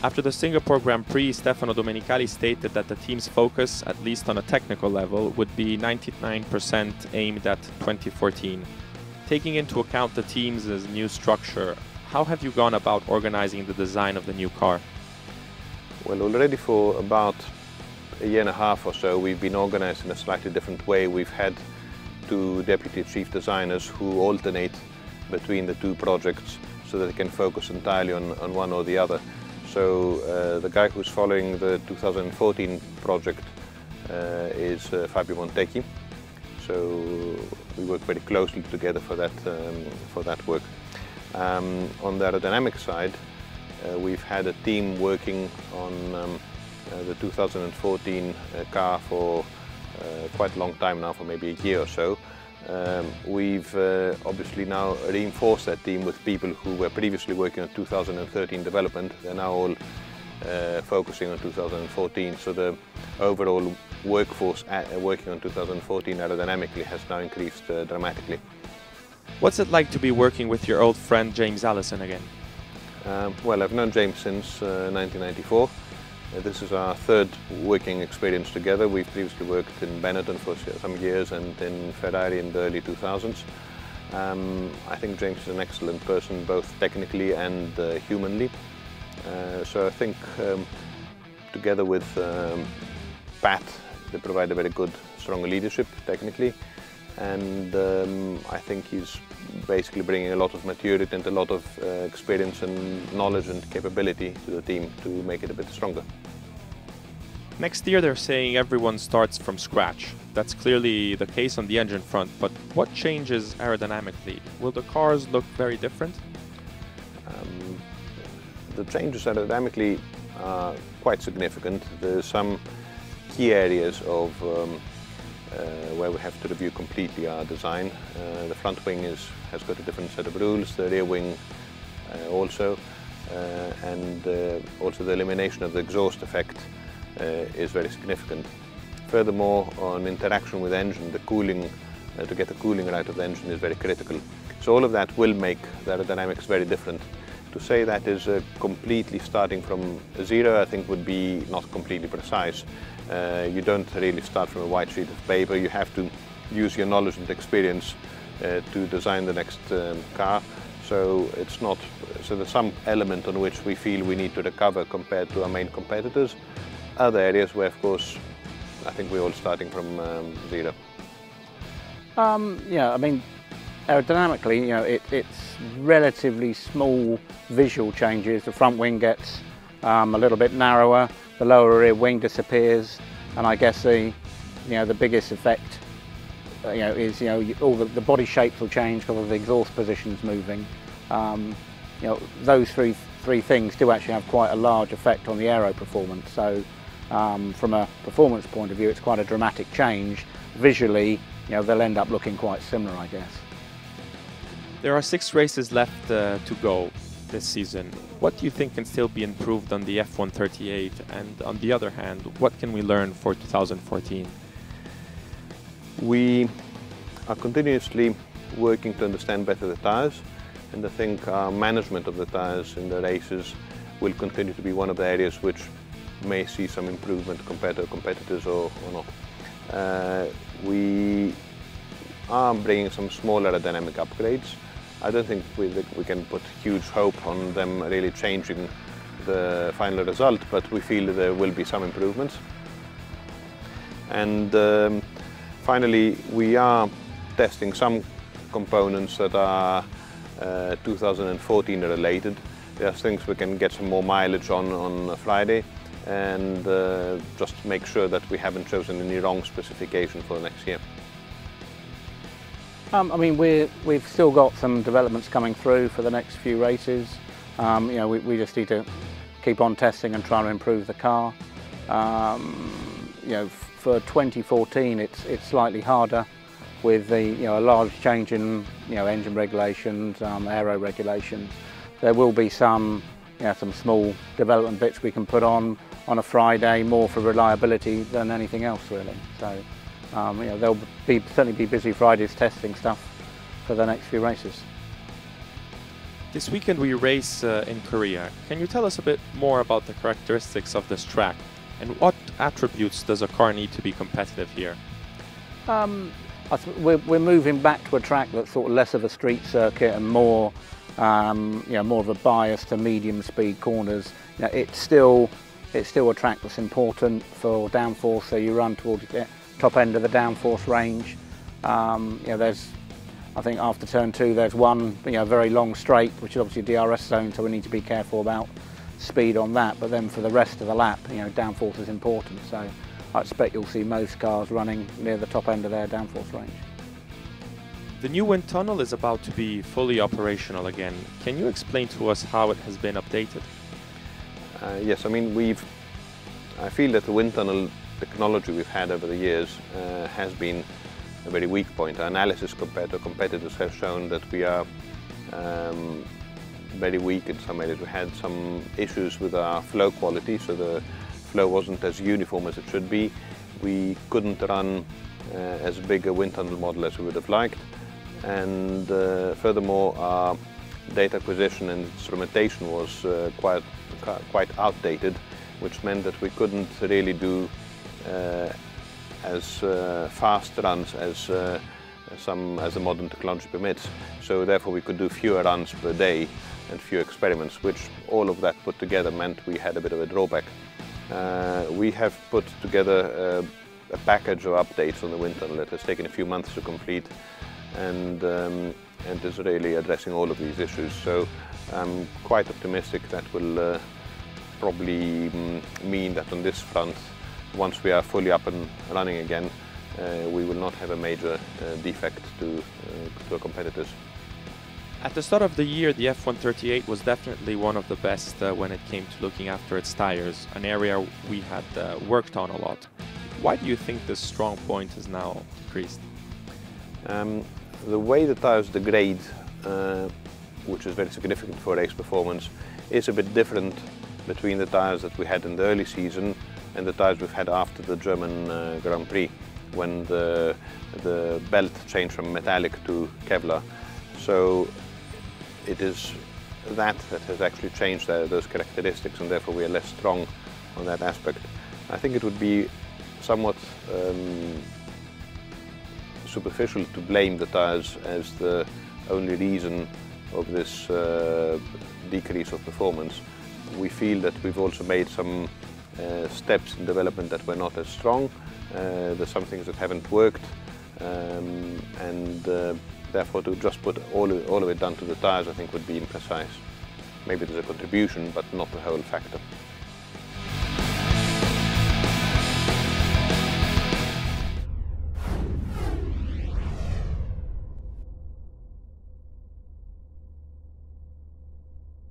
After the Singapore Grand Prix, Stefano Domenicali stated that the team's focus, at least on a technical level, would be 99% aimed at 2014. Taking into account the team's new structure, how have you gone about organizing the design of the new car? Well, already for about a year and a half or so, we've been organized in a slightly different way. We've had two deputy chief designers who alternate between the two projects so that they can focus entirely on one or the other. So the guy who's following the 2014 project is Fabio Montecchi. So we work very closely together for that work. On the aerodynamic side, we've had a team working on the 2014 car for quite a long time now, for maybe a year or so. We've obviously now reinforced that team with people who were previously working on 2013 development. They're now all focusing on 2014, so the overall workforce working on 2014 aerodynamically has now increased dramatically. What's it like to be working with your old friend James Allison again? Well, I've known James since 1994. This is our third working experience together. We've previously worked in Benetton for some years and in Ferrari in the early 2000s. I think James is an excellent person, both technically and humanly. So I think together with Pat, they provide a very good, strong leadership technically. And I think he's basically bringing a lot of maturity and a lot of experience and knowledge and capability to the team to make it a bit stronger. Next year they're saying everyone starts from scratch. That's clearly the case on the engine front, but what changes aerodynamically? Will the cars look very different? The changes aerodynamically are quite significant. There's some key areas of where we have to review completely our design. The front wing has got a different set of rules, the rear wing also, and also the elimination of the exhaust effect is very significant. Furthermore, on interaction with the engine, the cooling, to get the cooling right of the engine is very critical. So all of that will make the aerodynamics very different. To say that is completely starting from zero, I think would be not completely precise. You don't really start from a white sheet of paper. You have to use your knowledge and experience to design the next car. So it's not. So there's some element on which we feel we need to recover compared to our main competitors. Other areas where, of course, I think we're all starting from zero. Yeah, I mean, aerodynamically, you know, it's relatively small visual changes. The front wing gets a little bit narrower. The lower rear wing disappears, and I guess the biggest effect is all the body shapes will change because of the exhaust positions moving. Those three things do actually have quite a large effect on the aero performance. So from a performance point of view, it's quite a dramatic change. Visually, they'll end up looking quite similar, I guess. There are 6 races left to go this season. What do you think can still be improved on the F138? And on the other hand, what can we learn for 2014? We are continuously working to understand better the tyres, and I think our management of the tyres in the races will continue to be one of the areas which may see some improvement compared to competitors or not. We are bringing some smaller aerodynamic upgrades. I don't think we can put huge hope on them really changing the final result, but we feel there will be some improvements. And finally, we are testing some components that are 2014 related. There are things we can get some more mileage on Friday, and just make sure that we haven't chosen any wrong specification for next year. I mean, we've still got some developments coming through for the next few races. We just need to keep on testing and trying to improve the car. For 2014, it's slightly harder with a large change in engine regulations, aero regulations. There will be some small development bits we can put on a Friday, more for reliability than anything else really. So there'll certainly be busy Fridays testing stuff for the next few races. This weekend we race in Korea. Can you tell us a bit more about the characteristics of this track and what attributes does a car need to be competitive here? We're moving back to a track that's sort of less of a street circuit and more, more of a bias to medium speed corners. It's still a track that's important for downforce, so you run towards the top end of the downforce range. There's, I think after turn 2 there's one very long straight, which is obviously a DRS zone, so we need to be careful about speed on that. But then for the rest of the lap, downforce is important. So I expect you'll see most cars running near the top end of their downforce range. The new wind tunnel is about to be fully operational again. Can you explain to us how it has been updated? Yes, I mean I feel that the wind tunnel technology we've had over the years has been a very weak point. Our analysis compared to competitors has shown that we are very weak in some areas. We had some issues with our flow quality, so the flow wasn't as uniform as it should be. We couldn't run as big a wind tunnel model as we would have liked, and furthermore our data acquisition and instrumentation was quite outdated, which meant that we couldn't really do as fast runs as the modern technology permits. So therefore we could do fewer runs per day and fewer experiments, which all of that put together meant we had a bit of a drawback. We have put together a package of updates on the wind tunnel that has taken a few months to complete, and is really addressing all of these issues. So I'm quite optimistic that will probably mean that on this front, once we are fully up and running again, we will not have a major defect to our competitors. At the start of the year, the F138 was definitely one of the best when it came to looking after its tires, an area we had worked on a lot. Why do you think this strong point has now decreased? The way the tires degrade, which is very significant for race performance, is a bit different between the tires that we had in the early season and the tires we've had after the German Grand Prix, when the belt changed from metallic to Kevlar. So it is that has actually changed those characteristics, and therefore we are less strong on that aspect. I think it would be somewhat superficial to blame the tires as the only reason of this decrease of performance. We feel that we've also made some steps in development that were not as strong. There's some things that haven't worked, and therefore to just put all of it down to the tires, I think, would be imprecise. Maybe there's a contribution, but not the whole factor.